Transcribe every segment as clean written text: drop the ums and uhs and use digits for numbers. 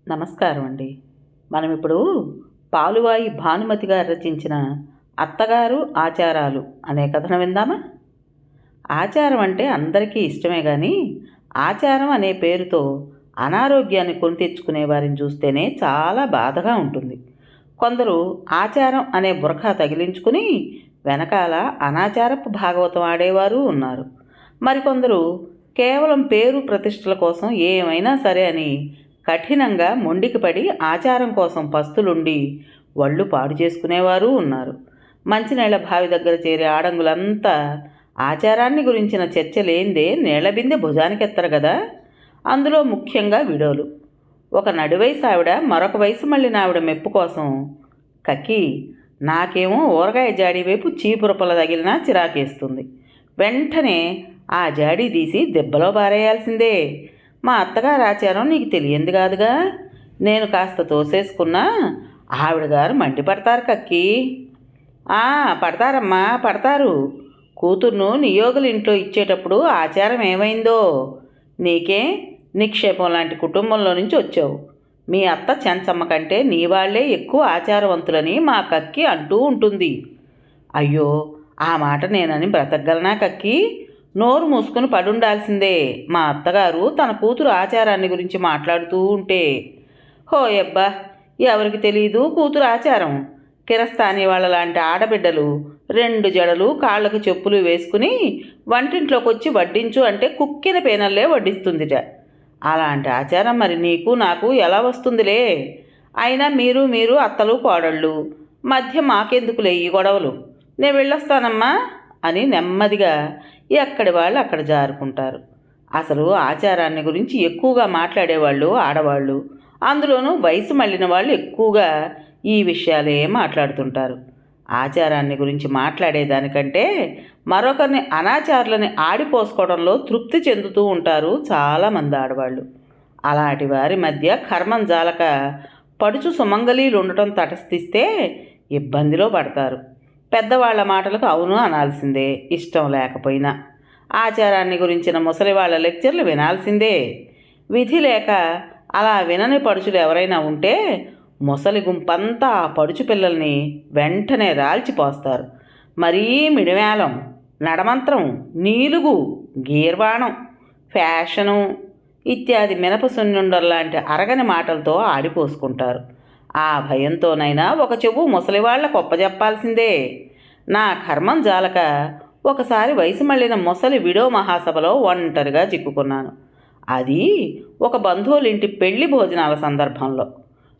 నమస్కారం అండి. మనం ఇప్పుడు పాలువాయి భానుమతి గారు రచించిన అత్తగారు ఆచారాలు అనే కథను విందామా? ఆచారం అంటే అందరికీ ఇష్టమే కానీ ఆచారం అనే పేరుతో అనారోగ్యాన్ని కొని తెచ్చుకునే వారిని చూస్తేనే చాలా బాధగా ఉంటుంది. కొందరు ఆచారం అనే బురఖా తగిలించుకుని వెనకాల అనాచారపు భాగవతం ఆడేవారు ఉన్నారు. మరికొందరు కేవలం పేరు ప్రతిష్టల కోసం ఏమైనా సరే అని కఠినంగా మొండికి పడి ఆచారం కోసం పస్తులుండి ఒళ్ళు పాడు చేసుకునేవారు ఉన్నారు. మంచినీళ్ల బావి దగ్గర చేరే ఆడంగులంతా ఆచారాన్ని గురించిన చర్చ లేందే నీళ్ల బిందె భుజానికెత్తరు కదా. అందులో ముఖ్యంగా విడోలు. ఒక నడివయసు ఆవిడ మరొక వయసు మళ్ళిన ఆవిడ మెప్పు కోసం, కక్కి నాకేమో ఊరగాయ జాడీ వైపు చీపురపల తగిలినా చిరాకేస్తుంది, వెంటనే ఆ జాడీ తీసి దెబ్బలో పారేయాల్సిందే, మా అత్తగారు ఆచారం నీకు తెలియంది కాదుగా, నేను కాస్త తోసేసుకున్నా ఆవిడ గారు మండిపడతారు కక్కి. పడతారమ్మా పడతారు. కూతుర్ను నియోగుల ఇంట్లో ఇచ్చేటప్పుడు ఆచారం ఏమైందో. నీకే నిక్షేపం లాంటి కుటుంబంలో నుంచి వచ్చావు. మీ అత్త చెంచమ్మ కంటే నీ వాళ్లే ఎక్కువ ఆచారవంతులని మా కక్కి అంటూ ఉంటుంది. అయ్యో, ఆ మాట నేనని బ్రతకగలనా కక్కి? నోరు మూసుకుని పడుండాల్సిందే మా అత్తగారు తన కూతురు ఆచారాన్ని గురించి మాట్లాడుతూ ఉంటే. హోయబ్బా, ఎవరికి తెలీదు కూతురు ఆచారం. కిరస్తాని వాళ్ళ లాంటి ఆడబిడ్డలు 2 జడలు కాళ్ళకు చెప్పులు వేసుకుని వంటింట్లోకి వచ్చి వడ్డించు అంటే కుక్కిన పేనల్లే వడ్డిస్తుందిట. అలాంటి ఆచారం మరి నీకు నాకు ఎలా వస్తుందిలే. అయినా మీరు అత్తలు కోడళ్ళు మధ్య మాకెందుకులే ఈ గొడవలు, నేను వెళ్ళొస్తానమ్మా అని నెమ్మదిగా ఎక్కడి వాళ్ళు అక్కడ జారుకుంటారు. అసలు ఆచారాన్ని గురించి ఎక్కువగా మాట్లాడేవాళ్ళు ఆడవాళ్ళు, అందులోనూ వయసు మళ్ళిన వాళ్ళు ఎక్కువగా ఈ విషయాలే మాట్లాడుతుంటారు. ఆచారాన్ని గురించి మాట్లాడేదానికంటే మరొకరిని అనాచారులని ఆడిపోసుకోవడంలో తృప్తి చెందుతూ ఉంటారు చాలామంది ఆడవాళ్ళు. అలాంటి వారి మధ్య కర్మం జాలక పడుచు సుమంగళీలు ఉండటం తటస్థిస్తే ఇబ్బందిలో పడతారు. పెద్దవాళ్ల మాటలకు అవును అనాల్సిందే ఇష్టం లేకపోయినా. ఆచారాన్ని గురించిన ముసలి వాళ్ళ లెక్చర్లు వినాల్సిందే. విధి లేక అలా వినని పడుచులు ఎవరైనా ఉంటే ముసలి గుంపంతా ఆ పడుచు పిల్లల్ని వెంటనే రాల్చిపోస్తారు. మరీ మిడివేలం, నడమంత్రం, నీలుగు, గీర్వాణం, ఫ్యాషను ఇత్యాది మినపసున్నుండల్లాంటి అరగని మాటలతో ఆడిపోసుకుంటారు. ఆ భయంతోనైనా ఒక చెవు ముసలివాళ్ల కొప్పజెప్పాల్సిందే. నా కర్మం జాలక ఒకసారి వయసు మళ్ళిన ముసలి విడో మహాసభలో ఒంటరిగా చిక్కుకున్నాను. అది ఒక బంధువులింటి పెళ్లి భోజనాల సందర్భంలో.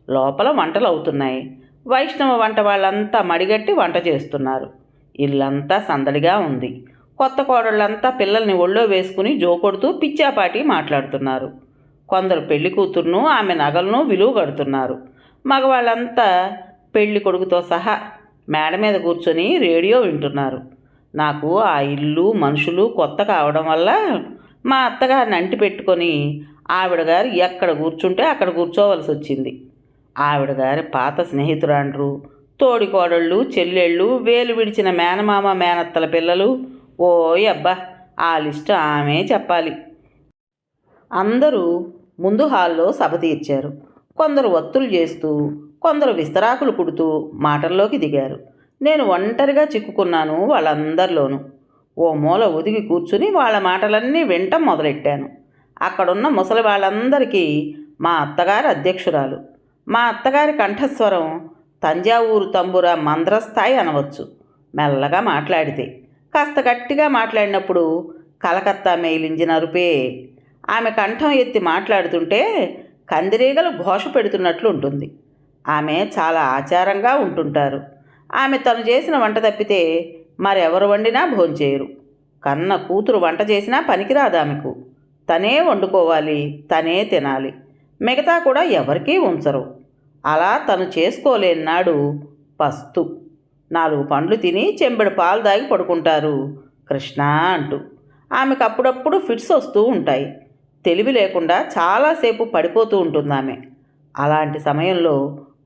లోపల వంటలు అవుతున్నాయి. వైష్ణవ వంట వాళ్ళంతా మడిగట్టి వంట చేస్తున్నారు. ఇల్లంతా సందడిగా ఉంది. కొత్త కోడళ్ళంతా పిల్లల్ని ఒళ్ళో వేసుకుని జోకొడుతూ పిచ్చాపాటి మాట్లాడుతున్నారు. కొందరు పెళ్లి కూతుర్ను ఆమె నగలను విలువ కడుతున్నారు. మగవాళ్ళంతా పెళ్లి కొడుకుతో సహా మేడ మీద కూర్చొని రేడియో వింటున్నారు. నాకు ఆ ఇల్లు మనుషులు కొత్త కావడం వల్ల మా అత్తగారిని అంటి పెట్టుకొని ఆవిడగారు ఎక్కడ కూర్చుంటే అక్కడ కూర్చోవలసి వచ్చింది. ఆవిడగారి పాత స్నేహితురాండ్రు, తోడికోడళ్ళు, చెల్లెళ్ళు, వేలు విడిచిన మేనమామ మేనత్తల పిల్లలు, ఓయ్ అబ్బా, ఆ లిస్టు ఆమె చెప్పాలి. అందరూ ముందు హాల్లో సభ తీర్చారు. కొందరు ఒత్తులు చేస్తూ, కొందరు విస్తరాకులు కుడుతూ మాటల్లోకి దిగారు. నేను ఒంటరిగా చిక్కుకున్నాను వాళ్ళందరిలోనూ. ఓ మూల ఒదిగి కూర్చుని వాళ్ళ మాటలన్నీ వింటం మొదలెట్టాను. అక్కడున్న ముసలి వాళ్ళందరికీ మా అత్తగారు అధ్యక్షురాలు. మా అత్తగారి కంఠస్వరం తంజావూరు తంబుర మంద్రస్థాయి అనవచ్చు. మెల్లగా మాట్లాడితే, కాస్త గట్టిగా మాట్లాడినప్పుడు కలకత్తా మెయిల్ ఇంజిన్ అరుపే. ఆమె కంఠం ఎత్తి మాట్లాడుతుంటే కందిరీగలు ఘోష పెడుతున్నట్లు ఉంటుంది. ఆమె చాలా ఆచారంగా ఉంటుంటారు. ఆమె తను చేసిన వంట తప్పితే మరెవరు వండినా భోంచేయరు. కన్న కూతురు వంట చేసినా పనికిరాదు ఆమెకు. తనే వండుకోవాలి, తనే తినాలి, మిగతా కూడా ఎవరికీ ఉంచరు. అలా తను చేసుకోలేనాడు పస్తు. 4 పండ్లు తిని చెంబెడు పాలు దాగి పడుకుంటారు కృష్ణ అంటూ. ఆమెకు అప్పుడప్పుడు ఫిట్స్ వస్తూ ఉంటాయి. తెలివి లేకుండా చాలాసేపు పడిపోతూ ఉంటుంది ఆమె. అలాంటి సమయంలో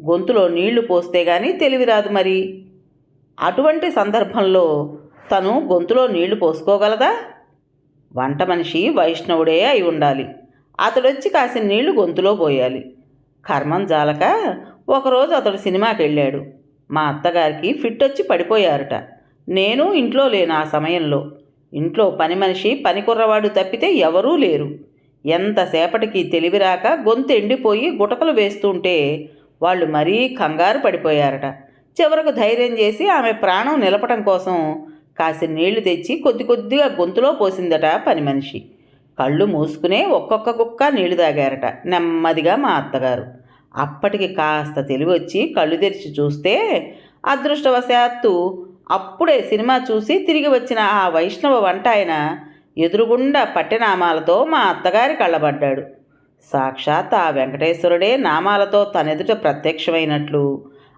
గొంతులో నీళ్లు పోస్తే గానీ తెలివి రాదు మరి. అటువంటి సందర్భంలో తను గొంతులో నీళ్లు పోసుకోగలదా? వంట మనిషి వైష్ణవుడే అయి ఉండాలి. అతడొచ్చి కాసిన నీళ్లు గొంతులో పోయాలి. కర్మం జాలక ఒకరోజు అతడు సినిమాకి వెళ్ళాడు. మా అత్తగారికి ఫిట్ వచ్చి పడిపోయారట. నేను ఇంట్లో లేను ఆ సమయంలో. ఇంట్లో పని మనిషి పని కుర్రవాడు తప్పితే ఎవరూ లేరు. ఎంతసేపటికి తెలివిరాక గొంతు ఎండిపోయి గుటకలు వేస్తుంటే వాళ్ళు మరీ కంగారు పడిపోయారట. చివరకు ధైర్యం చేసి ఆమె ప్రాణం నిలపటం కోసం కాసిన నీళ్లు తెచ్చి కొద్ది కొద్దిగా గొంతులో పోసిందట పని మనిషి. కళ్ళు మూసుకునే ఒక్కొక్క గుక్క నీళ్లు తాగారట నెమ్మదిగా మా అత్తగారు. అప్పటికి కాస్త తెలివి వచ్చి కళ్ళు తెరిచి చూస్తే అదృష్టవశాత్తు అప్పుడే సినిమా చూసి తిరిగి వచ్చిన ఆ వైష్ణవ వంట ఆయన ఎదురుగుండా పట్టెనామాలతో మా అత్తగారి కళ్ళబడ్డాడు. సాక్షాత్ ఆ వెంకటేశ్వరుడే నామాలతో తనెదుట ప్రత్యక్షమైనట్లు,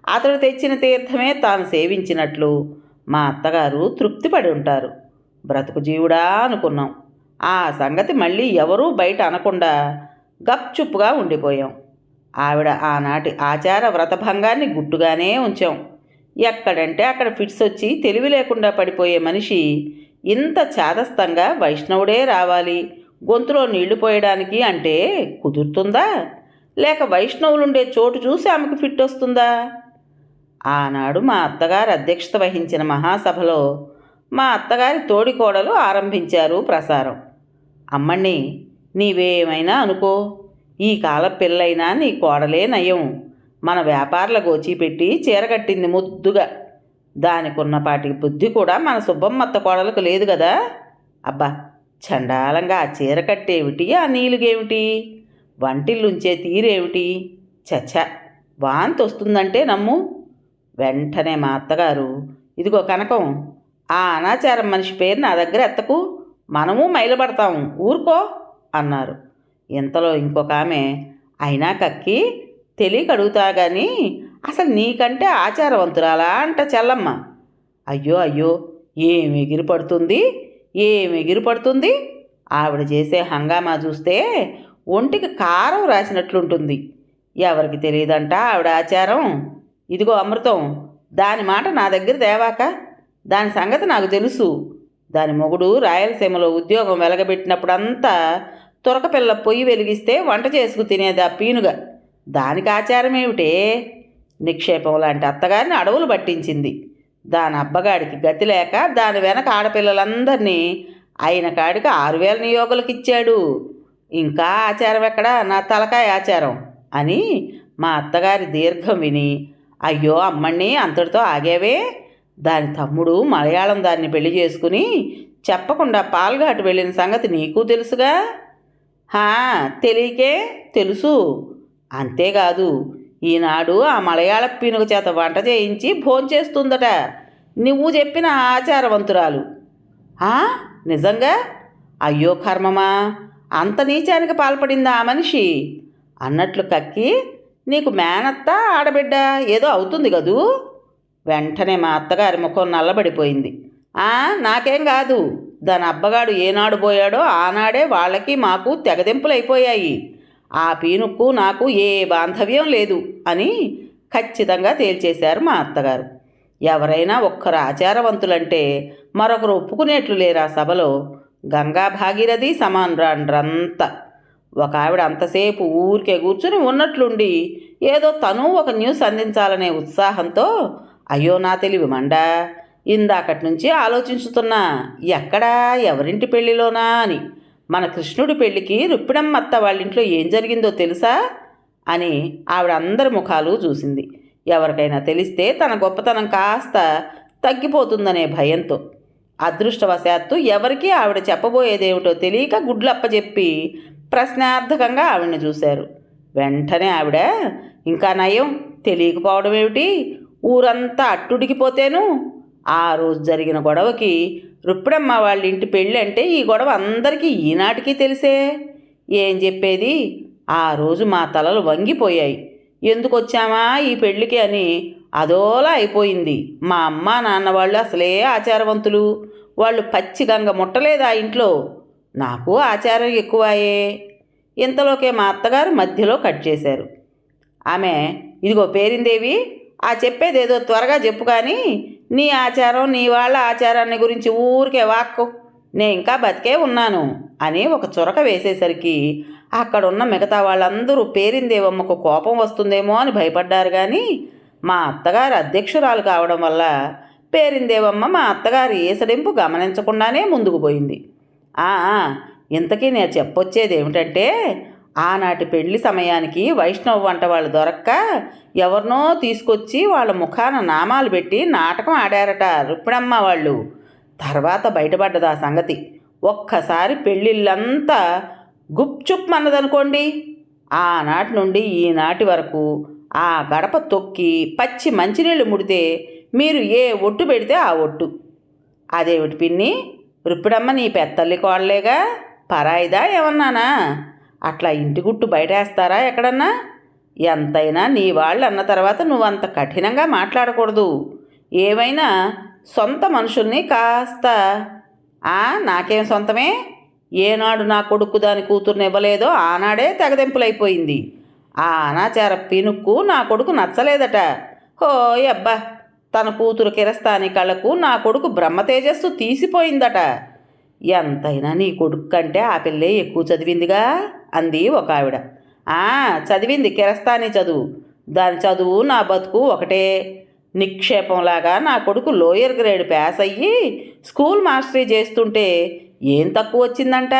అతడు తెచ్చిన తీర్థమే తాను సేవించినట్లు మా అత్తగారు తృప్తిపడి ఉంటారు. బ్రతుకు జీవుడా అనుకున్నాం. ఆ సంగతి మళ్ళీ ఎవరూ బయట అనకుండా గప్చుప్పుగా ఉండిపోయాం. ఆవిడ ఆనాటి ఆచార వ్రతభంగాన్ని గుట్టుగానే ఉంచాం. ఎక్కడంటే అక్కడ ఫిట్స్ వచ్చి తెలివి లేకుండా పడిపోయే మనిషి ఇంత చాదస్తంగా వైష్ణవుడే రావాలి గొంతులో నీళ్లు పోయడానికి అంటే కుదురుతుందా? లేక వైష్ణవులుండే చోటు చూసి ఆమెకు ఫిట్ వస్తుందా? ఆనాడు మా అత్తగారు అధ్యక్షత వహించిన మహాసభలో మా అత్తగారి తోడికోడలు ఆరంభించారు ప్రసారం. అమ్మణ్ణి, నీవేమైనా అనుకో, ఈ కాల పిల్లైనా నీ కోడలే నయం. మన వ్యాపారుల గోచిపెట్టి చీరగట్టింది ముద్దుగా. దానికున్నపాటి బుద్ధి కూడా మన సుబ్బమ్మత్త కోడలకు లేదు కదా. అబ్బా, చండాలంగా ఆ చీర కట్టేమిటి, ఆ నీలుగేమిటి, వంటిల్లుంచే తీరేమిటి, చచ్చ వాంతి వస్తుందంటే నమ్ము. వెంటనే మా అత్తగారు, ఇదిగో కనకం, ఆ అనాచారం మనిషి పేరు నా దగ్గర ఎత్తకు, మనము మైలపడతాము, ఊరుకో అన్నారు. ఇంతలో ఇంకొక ఆమె, అయినా కక్కి తెలియక అడుగుతా కానీ అసలు నీకంటే ఆచారవంతురాలా అంట చెల్లమ్మ. అయ్యో అయ్యో, ఏమి ఎగిరిపడుతుంది, ఏమి ఎగిరిపడుతుంది. ఆవిడ చేసే హంగామా చూస్తే ఒంటికి కారం రాసినట్లుంటుంది. ఎవరికి తెలియదంట ఆవిడ ఆచారం. ఇదిగో అమృతం, దాని మాట నా దగ్గర తేవాక, దాని సంగతి నాకు తెలుసు. దాని మొగుడు రాయలసీమలో ఉద్యోగం వెలగబెట్టినప్పుడంతా తురకపిల్ల పొయ్యి వెలిగిస్తే వంట చేసుకు తినేది ఆ పీనుగా. దానికి ఆచారం ఏమిటే? నిక్షేపం లాంటి అత్తగారిని అడవులు పట్టించింది. దాని అబ్బగాడికి గతి లేక దాని వెనక ఆడపిల్లలందరినీ అయిన కాడికి 6,000 నియోగులకు ఇచ్చాడు. ఇంకా ఆచారం ఎక్కడా, నా తలకాయ ఆచారం అని మా అత్తగారి దీర్ఘం విని, అయ్యో అమ్మణ్ణి, అంతటితో ఆగేవే? దాని తమ్ముడు మలయాళం దాన్ని పెళ్లి చేసుకుని చెప్పకుండా పాల్ఘాటు వెళ్ళిన సంగతి నీకు తెలుసుగా. తెలియకే తెలుసు. అంతేకాదు, ఈనాడు ఆ మలయాళ పీనుగ చేత వంట చేయించి భోంచేస్తుందట. నువ్వు చెప్పిన ఆచారవంతురాలు. నిజంగా? అయ్యో కర్మమా, అంత నీచానికి పాల్పడిందా ఆ మనిషి అన్నట్లు కక్కి, నీకు మేనత్త ఆడబిడ్డ ఏదో అవుతుంది కదూ. వెంటనే మా అత్తగారి ముఖం నల్లబడిపోయింది. నాకేం కాదు, దాని అబ్బగాడు ఏనాడు పోయాడో ఆనాడే వాళ్ళకి మాకు తెగదెంపులైపోయాయి. ఆ పీనుక్కు నాకు ఏ బాంధవ్యం లేదు అని ఖచ్చితంగా తేల్చేశారు మా అత్తగారు. ఎవరైనా ఒక్కరు ఆచారవంతులంటే మరొకరు ఒప్పుకునేట్లు లేరా సభలో? గంగా భాగీరథి సమానరంతా. ఒక ఆవిడ అంతసేపు ఊరికే కూర్చుని ఉన్నట్లుండి ఏదో తను ఒక న్యూస్ అందించాలనే ఉత్సాహంతో, అయ్యో నా తెలివి మండా, ఇందాకటి నుంచి ఆలోచించుతున్నా, ఎక్కడా ఎవరింటి పెళ్లిలోనా అని. మన కృష్ణుడి పెళ్లికి రుప్పిడమ్మత్త వాళ్ళింట్లో ఏం జరిగిందో తెలుసా అని ఆవిడ అందరి ముఖాలు చూసింది. ఎవరికైనా తెలిస్తే తన గొప్పతనం కాస్త తగ్గిపోతుందనే భయంతో. అదృష్టవశాత్తు ఎవరికీ ఆవిడ చెప్పబోయేదేమిటో తెలియక గుడ్లప్పచెప్పి ప్రశ్నార్థకంగా ఆవిడని చూశారు. వెంటనే ఆవిడ, ఇంకా నయం, తెలియకపోవడం ఏమిటి, ఊరంతా అట్టుడికిపోతేను. ఆ రోజు జరిగిన గొడవకి రుప్పిడమ్మ వాళ్ళ ఇంటి పెళ్ళి అంటే ఈ గొడవ అందరికీ ఈనాటికి తెలిసే. ఏం చెప్పేది, ఆ రోజు మా తలలు వంగిపోయాయి. ఎందుకు వచ్చామా ఈ పెళ్ళికి అని అదోలా అయిపోయింది. మా అమ్మ నాన్న వాళ్ళు అసలే ఆచారవంతులు. వాళ్ళు పచ్చి గంగ ముట్టలేదు ఆ ఇంట్లో. నాకు ఆచారం ఎక్కువాయే. ఇంతలోకే మా అత్తగారు మధ్యలో కట్ చేశారు. ఆమె, ఇదిగో పేరిందేవి, ఆ చెప్పేదేదో త్వరగా చెప్పు కానీ నీ ఆచారం నీ వాళ్ళ ఆచారాన్ని గురించి ఊరికే వాక్కు, నే ఇంకా బతికే ఉన్నాను అని ఒక చొరక వేసేసరికి అక్కడున్న మిగతా వాళ్ళందరూ పేరిందేవమ్మకు కోపం వస్తుందేమో అని భయపడ్డారు. కానీ మా అత్తగారు అధ్యక్షురాలు కావడం వల్ల పేరిందేవమ్మ మా అత్తగారి ఈసడింపు గమనించకుండానే ముందుకు పోయింది. ఇంతకీ నేను చెప్పొచ్చేది ఏమిటంటే, ఆనాటి పెళ్లి సమయానికి వైష్ణవ్ వంట వాళ్ళు దొరక్క ఎవరినో తీసుకొచ్చి వాళ్ళ ముఖాన నామాలు పెట్టి నాటకం ఆడారట రుక్మిణమ్మ వాళ్ళు. తర్వాత బయటపడ్డది ఆ సంగతి. ఒక్కసారి పెళ్ళిళ్ళంతా గుప్చుప్ అన్నదనుకోండి. ఆనాటి నుండి ఈనాటి వరకు ఆ గడప తొక్కి పచ్చి మంచినీళ్ళు ముడితే మీరు ఏ ఒట్టు పెడితే ఆ ఒట్టు. అదేమిటి పిన్ని, రుక్మిణమ్మ నీ పెత్తల్లి కోడలేగా, పరాయిదా ఏమన్నానా? అట్లా ఇంటి గుట్టు బయటేస్తారా ఎక్కడన్నా? ఎంతైనా నీ వాళ్ళు అన్న తర్వాత నువ్వంత కఠినంగా మాట్లాడకూడదు. ఏమైనా సొంత మనుషుల్ని కాస్త నాకేం సొంతమే? ఏనాడు నా కొడుకు దాని కూతుర్ని ఇవ్వలేదో ఆనాడే తెగదెంపులైపోయింది. ఆ అనాచార పినుక్కు నా కొడుకు నచ్చలేదట. అబ్బా, తన కూతురు కిరస్తాని కళ్ళకు నా కొడుకు బ్రహ్మతేజస్సు తీసిపోయిందట. ఎంతైనా నీ కొడుకు కంటే ఆ పిల్లే ఎక్కువ చదివిందిగా అంది ఒక ఆవిడ. చదివింది, కిరస్తాని చదువు. దాని చదువు నా బతుకు ఒకటే. నిక్షేపంలాగా నా కొడుకు లోయర్ గ్రేడ్ పాస్ అయ్యి స్కూల్ మాస్టరీ చేస్తుంటే ఏం తక్కువ వచ్చిందంట?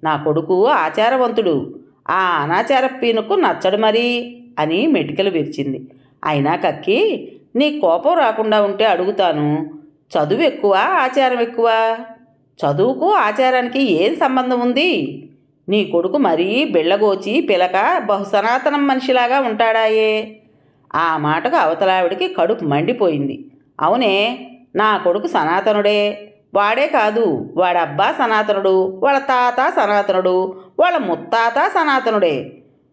నా కొడుకు ఆచారవంతుడు, ఆ అనాచార పీనుకు నచ్చడు మరి అని మెటికలు విరిచింది. అయినా కక్కి, నీ కోపం రాకుండా ఉంటే అడుగుతాను, చదువు ఎక్కువ ఆచారం ఎక్కువ? చదువుకు ఆచారానికి ఏం సంబంధం ఉంది? నీ కొడుకు మరీ బిళ్ళగోచి పిలక బహుసనాతనం మనిషిలాగా ఉంటాడాయే. ఆ మాటకు అవతలావిడికి కడుపు మండిపోయింది. అవునే, నా కొడుకు సనాతనుడే. వాడే కాదు, వాడబ్బా సనాతనుడు, వాళ్ళ తాత సనాతనుడు, వాళ్ళ ముత్తాత సనాతనుడే.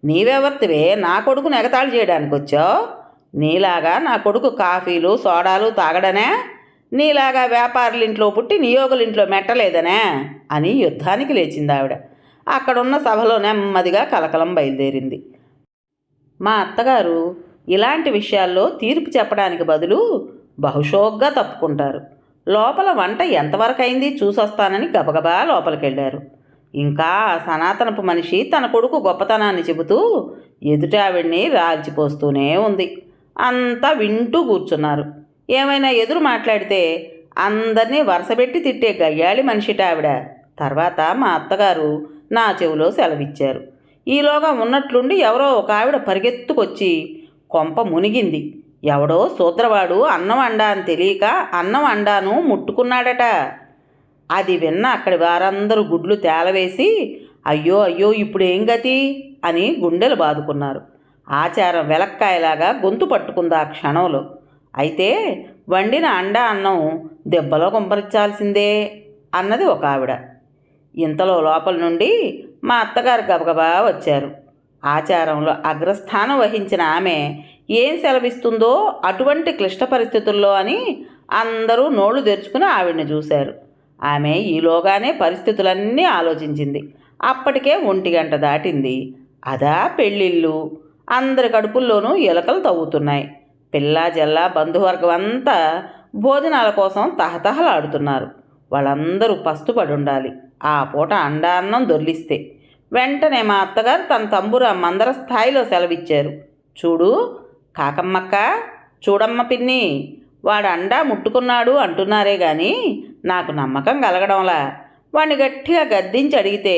నీవెవర్తివే నా కొడుకును ఎగతాళి చేయడానికి వచ్చావు? నీలాగా నా కొడుకు కాఫీలు సోడాలు తాగడనే? నీలాగా వ్యాపారులింట్లో పుట్టి నియోగులింట్లో మెట్టలేదనే అని యుద్ధానికి లేచింది ఆవిడ. అక్కడున్న సభలో నెమ్మదిగా కలకలం బయలుదేరింది. మా అత్తగారు ఇలాంటి విషయాల్లో తీర్పు చెప్పడానికి బదులు బహుశోగ్గా తప్పుకుంటారు. లోపల వంట ఎంతవరకు అయింది చూసొస్తానని గబగబా లోపలికెళ్ళారు. ఇంకా సనాతనపు మనిషి తన కొడుకు గొప్పతనాన్ని చెబుతూ ఎదుటావిడ్ని రాల్చిపోస్తూనే ఉంది. అంతా వింటూ కూర్చున్నారు. ఏమైనా ఎదురు మాట్లాడితే అందరినీ వరుసపెట్టి తిట్టే గయ్యాళి మనిషిట ఆవిడ. తర్వాత మా అత్తగారు నా చెవిలో సెలవిచ్చారు. ఈలోగా ఉన్నట్లుండి ఎవరో ఒక ఆవిడ పరిగెత్తుకొచ్చి కొంప మునిగింది. ఎవడో సూత్రవాడు అన్నం అండా అని తెలియక అన్నం అండాను ముట్టుకున్నాడట. అది విన్న అక్కడి వారందరూ గుడ్లు తేలవేసి అయ్యో అయ్యో ఇప్పుడేం గతి అని గుండెలు బాదుకున్నారు. ఆచారం వెలక్కాయలాగా గొంతు పట్టుకుంది ఆ క్షణంలో. అయితే వండిన అండా అన్నం దెబ్బలో కుంపరించాల్సిందే అన్నది ఒక ఆవిడ. ఇంతలో లోపల నుండి మా అత్తగారు గబగబా వచ్చారు. ఆచారంలో అగ్రస్థానం వహించిన ఆమె ఏం సెలవిస్తుందో అటువంటి క్లిష్ట పరిస్థితుల్లో అని అందరూ నోళ్లు తెరుచుకుని ఆవిడ్ని చూశారు. ఆమె ఈలోగానే పరిస్థితులన్నీ ఆలోచించింది. అప్పటికే 1 గంట దాటింది. అదా పెళ్ళిళ్ళు. అందరి కడుపుల్లోనూ ఎలకలు తవ్వుతున్నాయి. పిల్లా జల్లా బంధువర్గం అంతా భోజనాల కోసం తహతహలాడుతున్నారు. వాళ్ళందరూ పస్తుపడుండాలి ఆ పూట అండా అన్నం దొర్లిస్తే. వెంటనే మా అత్తగారు తన తంబుర మందర స్థాయిలో సెలవిచ్చారు. చూడు కాకమ్మక్క, చూడమ్మ పిన్ని, వాడు అండా ముట్టుకున్నాడు అంటున్నారే గాని నాకు నమ్మకం కలగడంలా. వాడిని గట్టిగా గద్దించి అడిగితే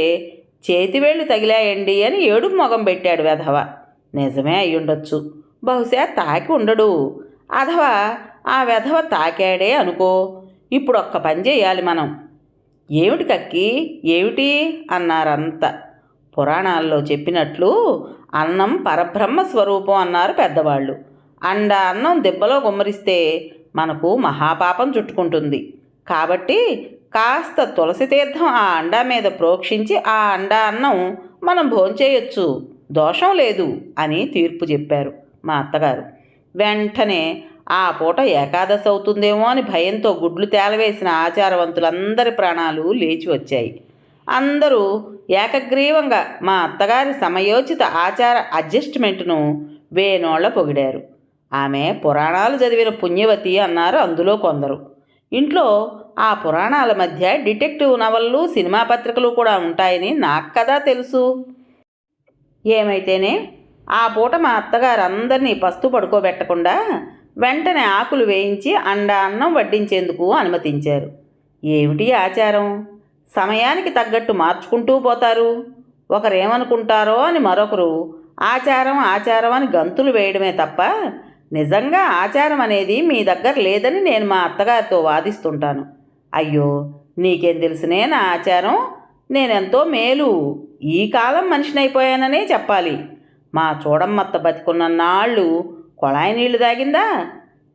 చేతివేళ్ళు తగిలాయండి అని ఏడుపు మొగం పెట్టాడు వెధవ. నిజమే అయ్యుండొచ్చు, బహుశా తాకి ఉండడు. అధవా ఆ వెధవ తాకాడే అనుకో. ఇప్పుడు ఒక్క పని చేయాలి మనం. ఏమిటి కక్కి, ఏమిటి అన్నారంతా. పురాణాల్లో చెప్పినట్లు అన్నం పరబ్రహ్మ స్వరూపం అన్నారు పెద్దవాళ్ళు. అండా అన్నం దెబ్బలో గుమ్మరిస్తే మనకు మహాపాపం చుట్టుకుంటుంది. కాబట్టి కాస్త తులసి తీర్థం ఆ అండా మీద ప్రోక్షించి ఆ అండా అన్నం మనం భోంచేయొచ్చు, దోషం లేదు అని తీర్పు చెప్పారు మా అత్తగారు. వెంటనే ఆ పూట ఏకాదశి అవుతుందేమో అని భయంతో గుడ్లు తేలవేసిన ఆచారవంతులందరి ప్రాణాలు లేచి వచ్చాయి. అందరూ ఏకగ్రీవంగా మా అత్తగారి సమయోచిత ఆచార అడ్జస్ట్మెంట్ను వేనోళ్ల పొగిడారు. ఆమె పురాణాలు చదివిన పుణ్యవతి అన్నారు అందులో కొందరు. ఇంట్లో ఆ పురాణాల మధ్య డిటెక్టివ్ నవళ్ళు, సినిమా పత్రికలు కూడా ఉంటాయని నాకు కదా తెలుసు. ఏమైతేనే ఆ పూట మా అత్తగారు అందరినీ పస్తు పడుకోబెట్టకుండా వెంటనే ఆకులు వేయించి అన్నం వడ్డించేందుకు అనుమతించారు. ఏమిటి ఆచారం? సమయానికి తగ్గట్టు మార్చుకుంటూ పోతారు. ఒకరేమనుకుంటారో అని మరొకరు ఆచారం ఆచారం అని గంతులు వేయడమే తప్ప నిజంగా ఆచారం అనేది మీ దగ్గర లేదని నేను మా అత్తగారితో వాదిస్తుంటాను. అయ్యో, నీకేం తెలుసునే నా ఆచారం? నేనెంతో మేలు ఈ కాలం మనిషినైపోయాననే చెప్పాలి. మా చూడమ్మత్త బతికున్న నాళ్ళు కొళాయి నీళ్లు తాగిందా?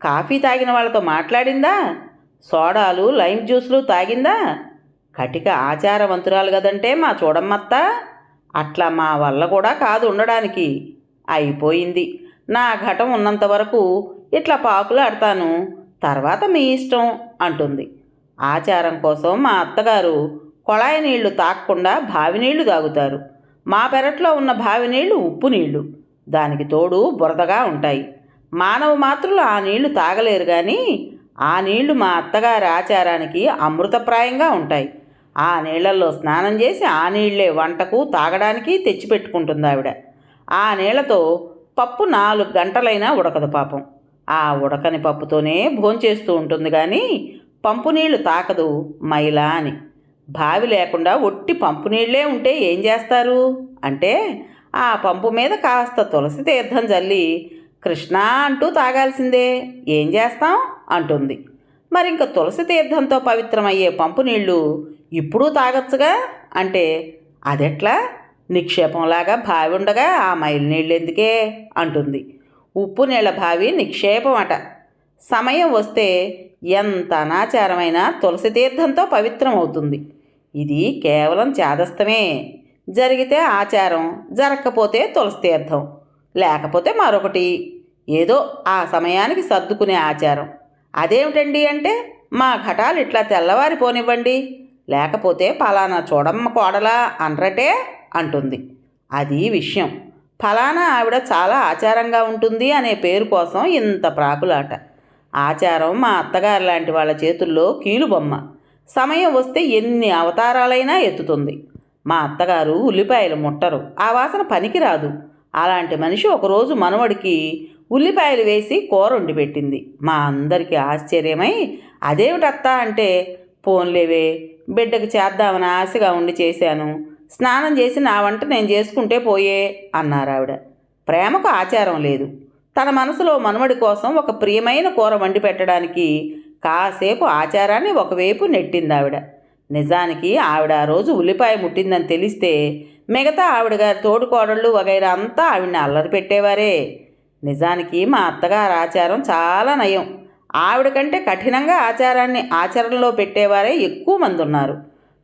కాఫీ తాగిన వాళ్ళతో మాట్లాడిందా? సోడాలు లైమ్ జ్యూసులు తాగిందా? కటిక ఆచారవంతురాలు కదంటే మా చూడమ్మత్త. అట్లా మా వల్ల కూడా కాదు ఉండడానికి. అయిపోయింది. నా ఘటం ఉన్నంత వరకు ఇట్లా పాకులు ఆడతాను, తర్వాత మీ ఇష్టం అంటుంది. ఆచారం కోసం మా అత్తగారు కొళాయి నీళ్లు తాగకుండా బావి నీళ్లు తాగుతారు. మా పెరట్లో ఉన్న బావి నీళ్లు ఉప్పు నీళ్లు, దానికి తోడు బురదగా ఉంటాయి. మానవ మాత్రులు ఆ నీళ్లు తాగలేరు, కానీ ఆ నీళ్లు మా అత్తగారి ఆచారానికి అమృతప్రాయంగా ఉంటాయి. ఆ నీళ్లలో స్నానం చేసి ఆ నీళ్లే వంటకు తాగడానికి తెచ్చిపెట్టుకుంటుంది ఆవిడ. ఆ నీళ్లతో పప్పు 4 గంటలైనా ఉడకదు పాపం. ఆ ఉడకని పప్పుతోనే భోంచేస్తూ ఉంటుంది, కానీ పంపు నీళ్లు తాకదు మైలా అని. బావి లేకుండా ఒట్టి పంపు నీళ్లే ఉంటే ఏం చేస్తారు అంటే ఆ పంపు మీద కాస్త తులసి తీర్థం చల్లి కృష్ణ అంటూ తాగాల్సిందే. ఏం చేస్తాం అంటుంది. మరింక తులసి తీర్థంతో పవిత్రమయ్యే పంపు నీళ్లు ఇప్పుడు తాగొచ్చుగా అంటే అదెట్లా? నిక్షేపంలాగా బావి ఉండగా ఆ మైలు నీళ్ళు ఎందుకే అంటుంది. ఉప్పు నీళ్ళ బావి నిక్షేపం అట. సమయం వస్తే ఎంత అనాచారమైన తులసి తీర్థంతో పవిత్రం అవుతుంది. ఇది కేవలం చాదస్తమే. జరిగితే ఆచారం, జరగకపోతే తులసి తీర్థం, లేకపోతే మరొకటి, ఏదో ఆ సమయానికి సర్దుకునే ఆచారం. అదేమిటండి అంటే మా ఘటాలు ఇట్లా తెల్లవారిపోనివ్వండి, లేకపోతే పలానా చూడమ్మ కోడలా అనరటే అంటుంది. అది విషయం. ఫలానా ఆవిడ చాలా ఆచారంగా ఉంటుంది అనే పేరు కోసం ఇంత ప్రాకులాట. ఆచారం మా అత్తగారు లాంటి వాళ్ళ చేతుల్లో కీలుబొమ్మ. సమయం వస్తే ఎన్ని అవతారాలైనా ఎత్తుతుంది. మా అత్తగారు ఉల్లిపాయలు ముట్టరు, ఆ వాసన పనికిరాదు. అలాంటి మనిషి ఒకరోజు మనవడికి ఉల్లిపాయలు వేసి కూర వండి పెట్టింది. మా అందరికీ ఆశ్చర్యమై అదేమిటత్తా అంటే, పోన్లేవే, బిడ్డకి చేద్దామని ఆశగా ఉండి చేశాను, స్నానం చేసి నా వంట నేను చేసుకుంటే పోయే అన్నారావిడ. ప్రేమకు ఆచారం లేదు. తన మనసులో మనవడి కోసం ఒక ప్రియమైన కూర వండి పెట్టడానికి కాసేపు ఆచారాన్ని ఒకవైపు నెట్టిందావిడ. నిజానికి ఆవిడ ఆ రోజు ఉల్లిపాయ ముట్టిందని తెలిస్తే మిగతా ఆవిడ గారి తోడుకోడళ్ళు వగైరా అంతా ఆవిడని అల్లరి పెట్టేవారే. నిజానికి మా అత్తగారి ఆచారం చాలా నయం. ఆవిడ కంటే కఠినంగా ఆచారాన్ని ఆచరణలో పెట్టేవారే ఎక్కువ మంది ఉన్నారు.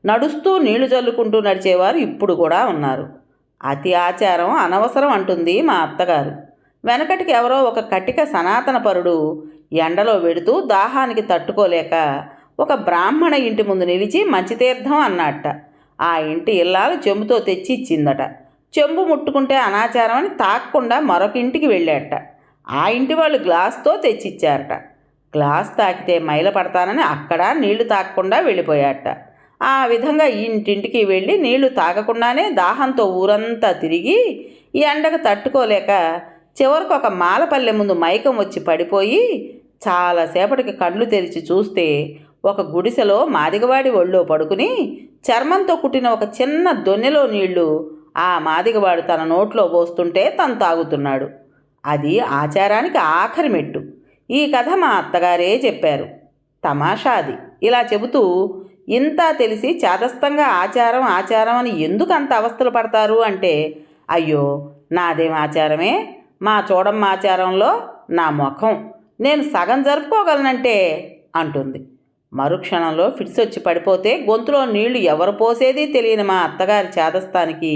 నడుస్తూ నీళ్లు చల్లుకుంటూ నడిచేవారు ఇప్పుడు కూడా ఉన్నారు. అతి ఆచారం అనవసరం అంటుంది మా అత్తగారు. వెనకటికి ఎవరో ఒక కటిక సనాతన పరుడు ఎండలో వెడుతూ దాహానికి తట్టుకోలేక ఒక బ్రాహ్మణ ఇంటి ముందు నిలిచి మంచితీర్థం అన్నట్ట. ఆ ఇంటి ఇల్లాలు చెంబుతో తెచ్చి ఇచ్చిందట. చెంబు ముట్టుకుంటే అనాచారం అని తాక్కుండా మరొక ఇంటికి వెళ్ళాట. ఆ ఇంటి వాళ్ళు గ్లాస్తో తెచ్చిచ్చారట. గ్లాస్ తాకితే మైల పడతానని అక్కడ నీళ్లు తాగకుండా వెళ్ళిపోయాట. ఆ విధంగా ఇంటింటికి వెళ్ళి నీళ్లు తాగకుండానే దాహంతో ఊరంతా తిరిగి ఈ ఎండకు తట్టుకోలేక చివరికి ఒక మాలపల్లె ముందు మైకం వచ్చి పడిపోయి చాలాసేపటికి కళ్ళు తెరిచి చూస్తే ఒక గుడిసెలో మాదిగవాడి ఒళ్ళో పడుకుని చర్మంతో కుట్టిన ఒక చిన్న దొన్నెలో నీళ్లు ఆ మాదిగవాడు తన నోట్లో పోస్తుంటే తను తాగుతున్నాడు. అది ఆచారానికి ఆఖరి మెట్టు. ఈ కథ మా అత్తగారే చెప్పారు. తమాషా అది. ఇలా చెబుతూ ఇంత తెలిసి చాదస్తంగా ఆచారం ఆచారం అని ఎందుకు అంత అవస్థలు పడతారు అంటే, అయ్యో నాదేం ఆచారమే, మా చూడమ్మ ఆచారంలో నా ముఖం, నేను సగం జరుపుకోగలనంటే అంటుంది. మరుక్షణంలో ఫిట్స్ వచ్చి పడిపోతే గొంతులో నీళ్లు ఎవరు పోసేది తెలియని మా అత్తగారి చాదస్తానికి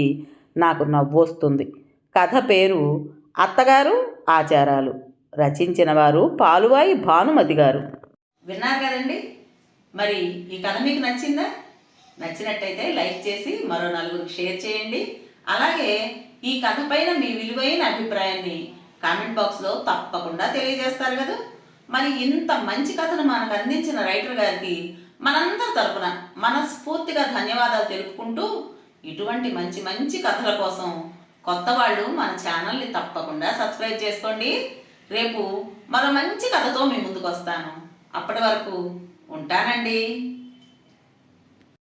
నాకు నవ్వొస్తుంది. కథ పేరు అత్తగారు ఆచారాలు. రచించిన వారు పాలువాయి భానుమతి గారు. విన్నారు కదండి. మరి ఈ కథ మీకు నచ్చిందా? నచ్చినట్టయితే లైక్ చేసి మరో నలుగురికి షేర్ చేయండి. అలాగే ఈ కథ పైన మీ విలువైన అభిప్రాయాన్ని కామెంట్ బాక్స్లో తప్పకుండా తెలియజేస్తారు కదా. మరి ఇంత మంచి కథను మనకు అందించిన రైటర్ గారికి మనందరి తరపున మనస్ఫూర్తిగా ధన్యవాదాలు తెలుపుకుంటూ, ఇటువంటి మంచి మంచి కథల కోసం కొత్త వాళ్ళు మన ఛానల్ని తప్పకుండా సబ్స్క్రైబ్ చేసుకోండి. రేపు మరో మంచి కథతో మీ ముందుకు వస్తాను. అప్పటి వరకు ఉంటానండి.